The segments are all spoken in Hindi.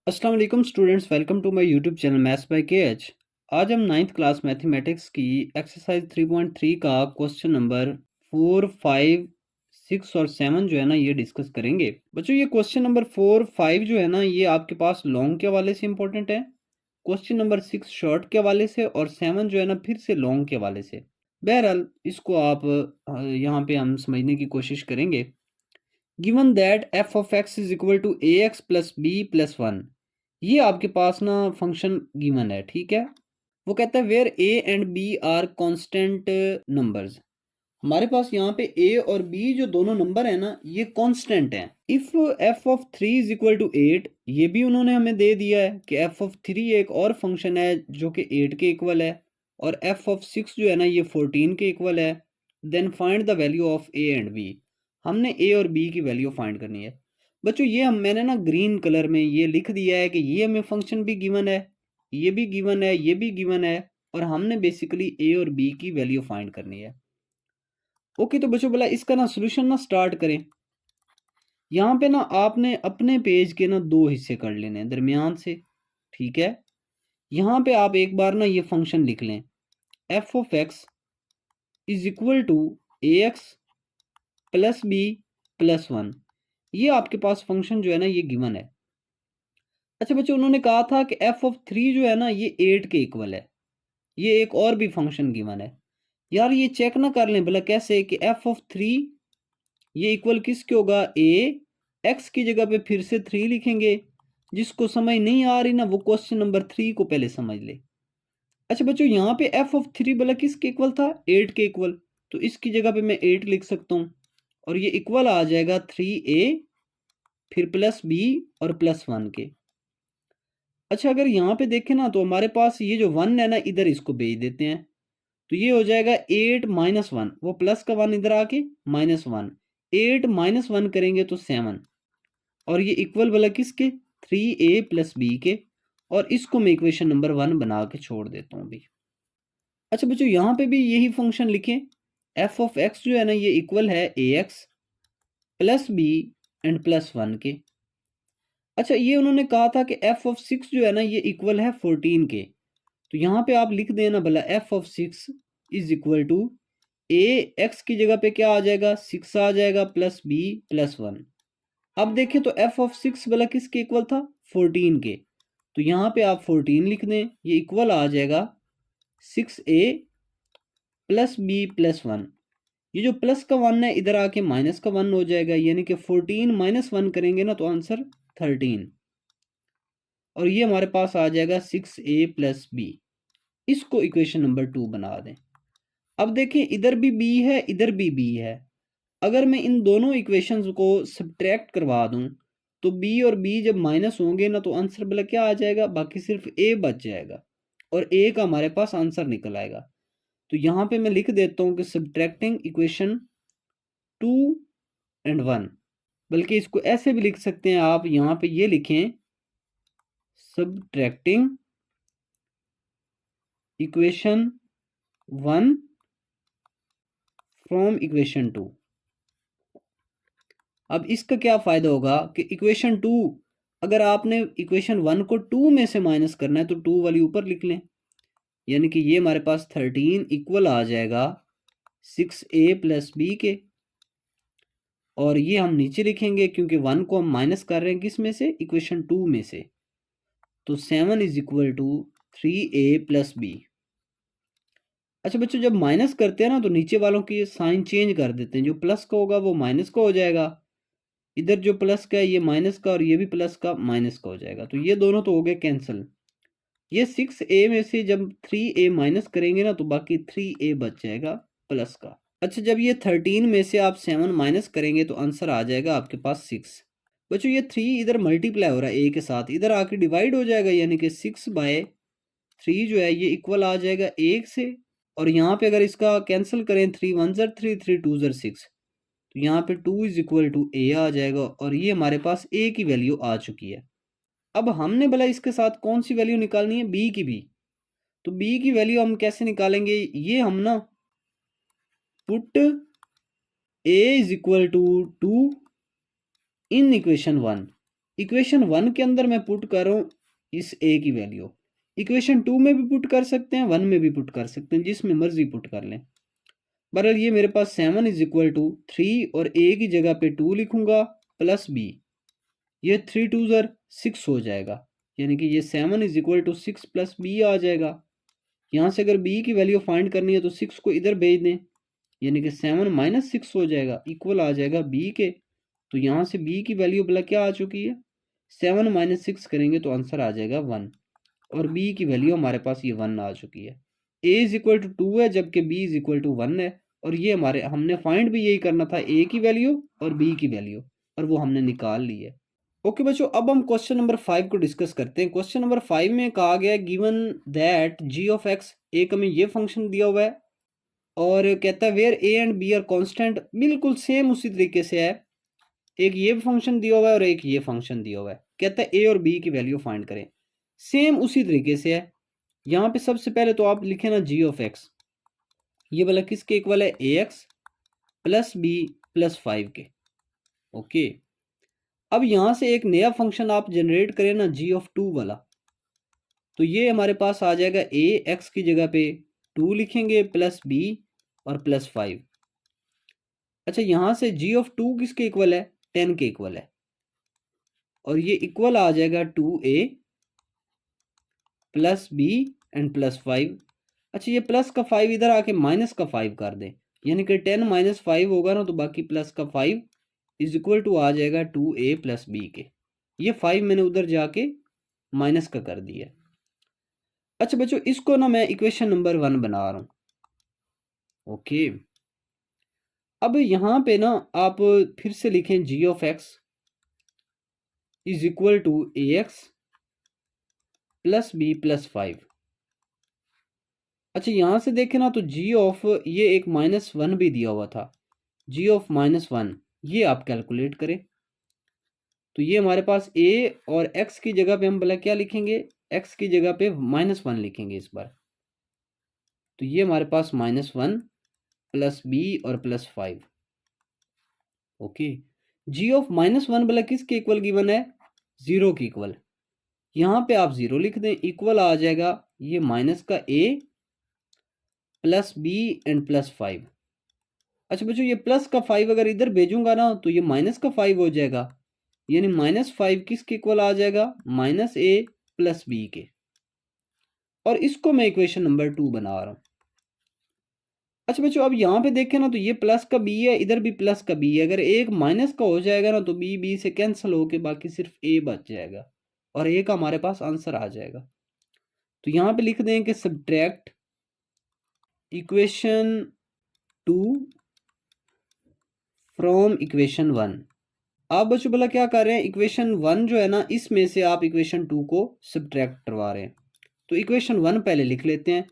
अस्सलाम वालेकुम students, welcome to my YouTube channel maths by KH. आज हम नाइन्थ क्लास मैथमेटिक्स की एक्सरसाइज 3.3 का क्वेश्चन नंबर 4, 5, 6 और 7 जो है ना ये डिस्कस करेंगे। बच्चों ये क्वेश्चन नंबर 4, 5 जो है ना ये आपके पास लॉन्ग के हवाले से इंपॉर्टेंट है। क्वेश्चन नंबर 6 शॉर्ट के हवाले से और 7 जो है ना फिर से लॉन्ग के हवाले से। बहरहाल इसको आप यहाँ पे हम समझने की कोशिश करेंगे। Given that f of x is equal to a x plus b plus 1, ये आपके पास ना फंक्शन गिवन है, ठीक है। वो कहता है where a and b are constant numbers. हमारे पास यहाँ पे ए और बी जो दोनों नंबर है ना ये कांस्टेंट हैं। If f of 3 is equal to 8, ये भी उन्होंने हमें दे दिया है कि एफ ऑफ 3 एक और फंक्शन है जो कि 8 के इक्वल है, और एफ ऑफ 6 जो है ना ये 14 के इक्वल है। Then find the value of a and b. हमने ए और बी की वैल्यू फाइंड करनी है। बच्चों ये मैंने ना ग्रीन कलर में ये लिख दिया है कि ये हमें फंक्शन भी गिवन है, ये भी गिवन है, ये भी गिवन है, और हमने बेसिकली ए और बी की वैल्यू फाइंड करनी है। ओके तो बच्चों बोला इसका ना सोल्यूशन ना स्टार्ट करें। यहाँ पे ना आपने अपने पेज के ना दो हिस्से कर लेने हैं दरमियान से, ठीक है। यहाँ पे आप एक बार ना ये फंक्शन लिख लें, f of x is equal to a x plus b plus 1। ये आपके पास फंक्शन जो है ना ये गिवन है। अच्छा बच्चों उन्होंने कहा था कि एफ ऑफ 3 जो है ना ये 8 के इक्वल है, ये एक और भी फंक्शन गिवन है। यार ये चेक ना कर लें भला कैसे कि एफ ऑफ 3 ये इक्वल किसके होगा, ए एक्स की जगह पे फिर से 3 लिखेंगे। जिसको समझ नहीं आ रही ना वो क्वेश्चन नंबर 3 को पहले समझ ले। अच्छा बच्चों यहाँ पे एफ ऑफ 3 भला किसके इक्वल था, 8 के इक्वल, तो इसकी जगह पे मैं 8 लिख सकता हूँ, और ये इक्वल आ जाएगा 3a फिर प्लस बी और प्लस 1 के। अच्छा अगर यहाँ पे देखें ना तो हमारे पास ये जो 1 है ना इधर इसको भेज देते हैं, तो ये हो जाएगा 8 माइनस 1, वो प्लस का 1 इधर आके -1, 8 माइनस 1 करेंगे तो 7, और ये इक्वल वाला किसके, 3a प्लस बी के, और इसको मैं इक्वेशन नंबर 1 बना के छोड़ देता हूँ अभी। अच्छा बच्चों यहाँ पे भी यही फंक्शन लिखें, एफ ऑफ एक्स जो है ना ये इक्वल है a x plus b and plus 1 के। अच्छा ये उन्होंने कहा था कि एफ ऑफ 6 जो है ना ये इक्वल है 14 के, तो यहाँ पे आप लिख देना भला f of 6 is equal to a x की जगह पे क्या आ जाएगा, 6 आ जाएगा प्लस बी प्लस 1। अब देखें तो एफ ऑफ 6 भला किसके इक्वल था, 14 के, तो यहाँ पे आप 14 लिख दें, ये इक्वल आ जाएगा 6a प्लस बी प्लस 1। ये जो प्लस का 1 है इधर आके माइनस का 1 हो जाएगा, यानी कि 14 माइनस 1 करेंगे ना तो आंसर 13, और ये हमारे पास आ जाएगा 6a प्लस बी। इसको इक्वेशन नंबर 2 बना दें। अब देखें इधर भी b है इधर भी b है, अगर मैं इन दोनों इक्वेशंस को सब्ट्रैक्ट करवा दूं तो b और b जब माइनस होंगे ना तो आंसर भला क्या आ जाएगा, बाकी सिर्फ a बच जाएगा, और a का हमारे पास आंसर निकल आएगा। तो यहाँ पे मैं लिख देता हूँ कि सब्ट्रैक्टिंग इक्वेशन 2 एंड 1, बल्कि इसको ऐसे भी लिख सकते हैं आप, यहाँ पे ये लिखें सब्ट्रैक्टिंग इक्वेशन 1 फ्रॉम इक्वेशन 2। अब इसका क्या फ़ायदा होगा कि इक्वेशन 2 अगर आपने इक्वेशन 1 को 2 में से माइनस करना है तो 2 वाली ऊपर लिख लें, यानी कि ये हमारे पास 13 इक्वल आ जाएगा 6a प्लस बी के, और ये हम नीचे लिखेंगे क्योंकि 1 को हम माइनस कर रहे हैं किस में से, इक्वेशन 2 में से, तो 7 is equal to 3a plus b. अच्छा बच्चों जब माइनस करते हैं ना तो नीचे वालों की साइन चेंज कर देते हैं, जो प्लस का होगा वो माइनस का हो जाएगा, इधर जो प्लस का है ये माइनस का, और ये भी प्लस का माइनस का हो जाएगा, तो ये दोनों तो हो गए कैंसिल। ये 6a में से जब 3a माइनस करेंगे ना तो बाकी 3a बच जाएगा प्लस का। अच्छा जब ये 13 में से आप 7 माइनस करेंगे तो आंसर आ जाएगा आपके पास 6। बच्चों ये 3 इधर मल्टीप्लाई हो रहा है a के साथ, इधर आके डिवाइड हो जाएगा, यानी कि 6/3 जो है ये इक्वल आ जाएगा 1 से, और यहाँ पे अगर इसका कैंसिल करें 3 1 ज़र 3 3 2 ज़र 6, तो यहाँ पे 2 इज इक्वल टू a आ जाएगा, और ये हमारे पास a की वैल्यू आ चुकी है। अब हमने भला इसके साथ कौन सी वैल्यू निकालनी है, b की भी, तो b की वैल्यू हम कैसे निकालेंगे, ये हम ना put a is equal to 2 in equation 1, equation 1 के अंदर मैं पुट कर रहा हूँ इस ए की वैल्यू, इक्वेशन 2 में भी पुट कर सकते हैं, 1 में भी पुट कर सकते हैं, जिसमें मर्जी पुट कर लें। बहरहाल ये मेरे पास 7 इज इक्वल टू 3 और ए की जगह पे 2 लिखूंगा प्लस बी, ये 3 2 ज़र 6 हो जाएगा, यानी कि ये 7 is equal to 6 plus b आ जाएगा। यहाँ से अगर बी की वैल्यू फाइंड करनी है तो 6 को इधर भेज दें, यानी कि 7 माइनस 6 हो जाएगा, इक्वल आ जाएगा बी के। तो यहाँ से बी की वैल्यू भला क्या आ चुकी है, 7 माइनस 6 करेंगे तो आंसर आ जाएगा 1, और बी की वैल्यू हमारे पास ये 1 आ चुकी है। ए इज इक्वल टू 2 है जबकि बी इज इक्वल टू 1 है, और ये हमारे हमने फाइंड भी यही करना था, ए की वैल्यू और बी की वैल्यू, और वो हमने निकाल ली है। ओके बच्चों, अब हम क्वेश्चन नंबर 5 को डिस्कस करते हैं। क्वेश्चन नंबर 5 में कहा गया है given that g of x, एक हमें ये फंक्शन दिया हुआ है और कहता है where a and b are constant, बिल्कुल सेम उसी तरीके से है, एक ये फंक्शन दिया हुआ है और एक ये फंक्शन दिया हुआ है, कहता है ए और बी की वैल्यू फाइंड करें, सेम उसी तरीके से है। यहाँ पे सबसे पहले तो आप लिखे ना जी ऑफ एक्स, ये वाला किसके इक्वल है, a x plus b plus 5 के। ओके, अब यहां से एक नया फंक्शन आप जनरेट करें ना जी ऑफ 2 वाला, तो ये हमारे पास आ जाएगा ए एक्स की जगह पे 2 लिखेंगे प्लस बी और प्लस 5। अच्छा, यहां से जी ऑफ 2 किसके इक्वल है, 10 के इक्वल है, और ये इक्वल आ जाएगा 2a plus b and plus 5। अच्छा, ये प्लस का 5 इधर आके माइनस का 5 कर दें, यानी कि 10 माइनस 5 होगा ना, तो बाकी प्लस का 5 इज इक्वल टू आ जाएगा 2a प्लस बी के। ये 5 मैंने उधर जाके माइनस का कर दिया। अच्छा बच्चों, इसको ना मैं इक्वेशन नंबर 1 बना रहा हूँ। ओके, अब यहाँ पे ना आप फिर से लिखें g of x is equal to a x plus b plus 5। अच्छा, यहां से देखें ना तो जी ऑफ ये एक -1 भी दिया हुआ था, जी ऑफ -1 ये आप कैलकुलेट करें, तो ये हमारे पास a और x की जगह पे हम भला क्या लिखेंगे, x की जगह पे -1 लिखेंगे इस बार, तो ये हमारे पास -1 प्लस b और प्लस 5। ओके, जी ऑफ -1 भला किसके इक्वल गिवन है, 0 के इक्वल, यहाँ पे आप 0 लिख दें, इक्वल आ जाएगा ये माइनस का a plus b and plus 5। अच्छा बच्चों, ये प्लस का 5 अगर इधर भेजूंगा ना तो ये माइनस का 5 हो जाएगा, यानी -5 किसके इक्वल आ जाएगा, -a प्लस बी के, और इसको मैं इक्वेशन नंबर 2 बना रहा हूं। अच्छा बच्चों, अब यहाँ पे देखें ना तो ये प्लस का b है, इधर भी प्लस का b है, अगर एक माइनस का हो जाएगा ना तो b से कैंसिल होके बाकी सिर्फ a बच जाएगा, और a का हमारे पास आंसर आ जाएगा। तो यहाँ पे लिख दें कि सब्ट्रैक्ट इक्वेशन 2 फ्रॉम इक्वेशन 1। आप बच्चों भला क्या कर रहे हैं, इक्वेशन 1 जो है ना इसमें से आप इक्वेशन 2 को सब्ट्रैक्ट करवा रहे हैं, तो इक्वेशन 1 पहले लिख लेते हैं,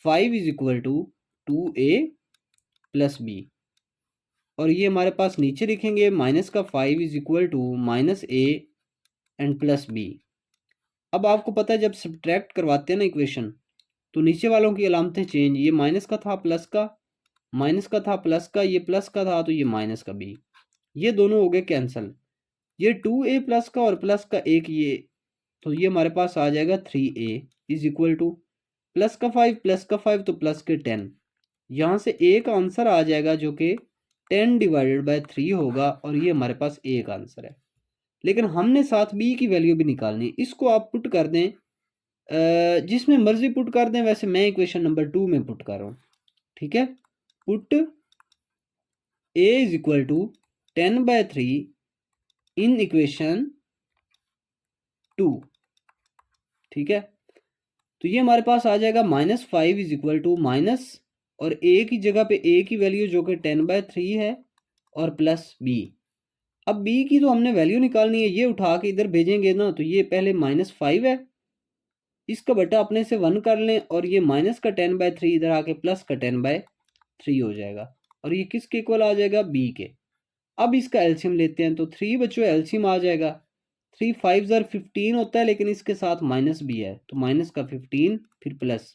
5 is equal to 2a plus b, और ये हमारे पास नीचे लिखेंगे माइनस का 5 is equal to -a and plus b. अब आपको पता है जब सब्ट्रैक्ट करवाते हैं ना इक्वेशन, तो नीचे वालों की अलामतें चेंज, ये माइनस का था प्लस का, माइनस का था प्लस का, ये प्लस का था तो ये माइनस का बी, ये दोनों हो गए कैंसल, ये 2a प्लस का और प्लस का एक ये, तो ये हमारे पास आ जाएगा 3a is equal two plus का 5 प्लस का 5 तो प्लस के 10, यहाँ से a का आंसर आ जाएगा जो कि 10 डिवाइडेड बाय 3 होगा, और ये हमारे पास a का आंसर है। लेकिन हमने साथ b की वैल्यू भी निकालनी, इसको आप पुट कर दें, जिसमें मर्जी पुट कर दें, वैसे मैं इक्वेशन नंबर 2 में पुट कर रहा हूँ। ठीक है, put a is equal to 10/3 in equation 2। ठीक है, तो ये हमारे पास आ जाएगा -5 इज इक्वल टू माइनस, और a की जगह पे a की वैल्यू जो कि 10/3 है, और प्लस b। अब b की तो हमने वैल्यू निकालनी है, ये उठा के इधर भेजेंगे ना तो ये पहले -5 है, इसका बटा अपने से 1 कर लें, और ये माइनस का 10/3 इधर आके प्लस का 10/3 हो जाएगा, और ये किसके इक्वल आ जाएगा, b के। अब इसका एल्सियम लेते हैं, तो 3 बच्चों एल्सियम आ जाएगा, 3 5 ज़र 15 होता है, लेकिन इसके साथ माइनस भी है, तो माइनस का 15 फिर प्लस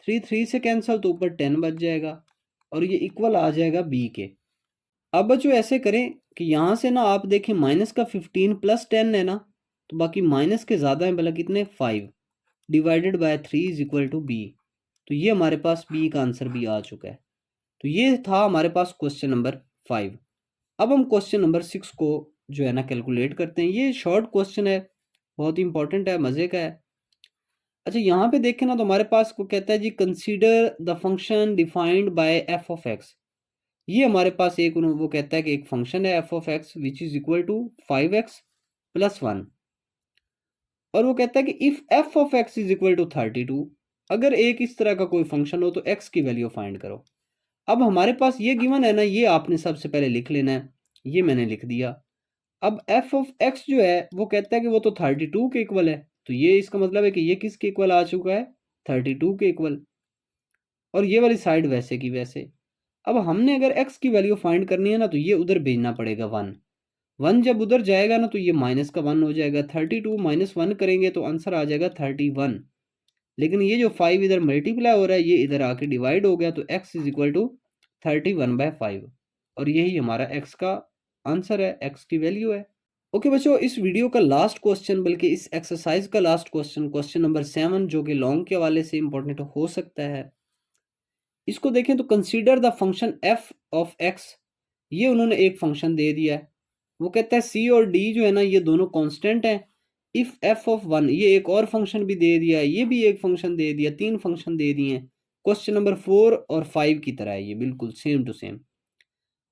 3 3 से कैंसिल, तो ऊपर 10 बच जाएगा, और ये इक्वल आ जाएगा b के। अब बच्चों ऐसे करें कि यहाँ से ना आप देखें माइनस का 15 प्लस 10 है ना, तो बाकी माइनस के ज़्यादा हैं, भला कितने 5 divided by 3 is equal to b. तो ये हमारे पास बी का आंसर भी आ चुका है। तो ये था हमारे पास क्वेश्चन नंबर 5। अब हम क्वेश्चन नंबर 6 को जो है ना कैलकुलेट करते हैं। ये शॉर्ट क्वेश्चन है, बहुत ही इंपॉर्टेंट है, मज़े का है। अच्छा यहाँ पे देखें ना, तो हमारे पास को कहता है जी consider the function defined by f of x. ये हमारे पास एक वो कहता है कि एक फंक्शन है f of x which is equal to 5x plus 1, और वो कहता है कि if f of x is equal to 32, अगर एक इस तरह का कोई फंक्शन हो तो x की वैल्यू फाइंड करो। अब हमारे पास ये गिवन है ना, ये आपने सबसे पहले लिख लेना है, ये मैंने लिख दिया। अब एफ ऑफ एक्स जो है वो कहता है कि वो तो 32 के इक्वल है, तो ये इसका मतलब है कि ये किसके इक्वल आ चुका है, 32 के इक्वल, और ये वाली साइड वैसे की वैसे। अब हमने अगर x की वैल्यू फाइंड करनी है ना, तो ये उधर भेजना पड़ेगा 1। 1 जब उधर जाएगा ना, तो ये माइनस का 1 हो जाएगा। 32 माइनस 1 करेंगे तो आंसर आ जाएगा 31। लेकिन ये जो 5 इधर मल्टीप्लाई हो रहा है, ये इधर आके डिवाइड हो गया, तो x इज इक्वल टू 31/5, और यही हमारा x का आंसर है, x की वैल्यू है। ओके बच्चों, इस वीडियो का लास्ट क्वेश्चन, बल्कि इस एक्सरसाइज का लास्ट क्वेश्चन, क्वेश्चन नंबर 7, जो कि लॉन्ग के हवाले से इंपॉर्टेंट हो सकता है, इसको देखें तो consider the function F of x. ये उन्होंने एक फंक्शन दे दिया है, वो कहता है सी और डी जो है ना, ये दोनों कांस्टेंट हैं। इफ एफ ऑफ 1, ये एक और फंक्शन भी दे दिया है, ये भी एक फंक्शन दे दिया, 3 फंक्शन दे दिए हैं। क्वेश्चन नंबर 4 और 5 की तरह है, ये बिल्कुल सेम टू सेम।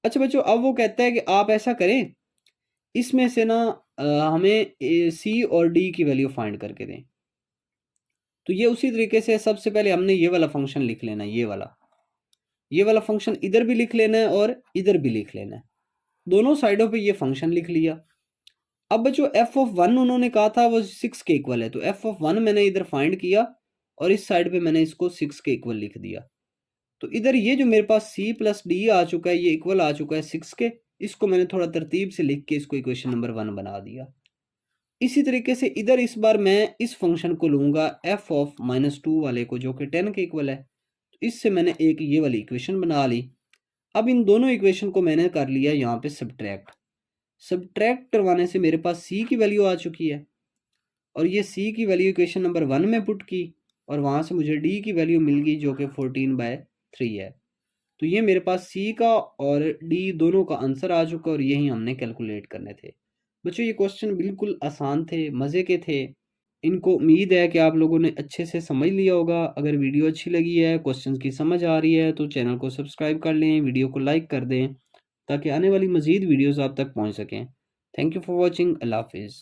अच्छा बच्चों, अब वो कहता है कि आप ऐसा करें, इसमें से ना हमें सी और डी की वैल्यू फाइंड करके दें। तो ये उसी तरीके से सबसे पहले हमने ये वाला फंक्शन लिख लेना है, ये वाला फंक्शन इधर भी लिख लेना है और इधर भी लिख लेना है, दोनों साइडों पे ये फंक्शन लिख लिया। अब जो एफ ऑफ 1 उन्होंने कहा था वो 6 के इक्वल है, तो एफ ऑफ 1 मैंने इधर फाइंड किया और इस साइड पे मैंने इसको 6 के इक्वल लिख दिया। तो इधर ये जो मेरे पास c प्लस डी आ चुका है, ये इक्वल आ चुका है 6 के, इसको मैंने थोड़ा तरतीब से लिख के इसको इक्वेशन नंबर 1 बना दिया। इसी तरीके से इधर इस बार मैं इस फंक्शन को लूंगा एफ ऑफ -2 वाले को, जो कि 10 के इक्वल है। तो इससे मैंने एक ये वाली इक्वेशन बना ली। अब इन दोनों इक्वेशन को मैंने कर लिया यहाँ पे सब्ट्रैक्ट करवाने से मेरे पास c की वैल्यू आ चुकी है, और ये c की वैल्यू इक्वेशन नंबर 1 में पुट की, और वहाँ से मुझे d की वैल्यू मिल गई जो कि 14/3 है। तो ये मेरे पास c का और d दोनों का आंसर आ चुका, और यही हमने कैलकुलेट करने थे। बच्चों ये क्वेश्चन बिल्कुल आसान थे, मज़े के थे। इनको उम्मीद है कि आप लोगों ने अच्छे से समझ लिया होगा। अगर वीडियो अच्छी लगी है, क्वेश्चन की समझ आ रही है, तो चैनल को सब्सक्राइब कर लें, वीडियो को लाइक कर दें, ताकि आने वाली मज़ीद वीडियोज़ आप तक पहुँच सकें। Thank you for watching. अल्लाह हाफिज़।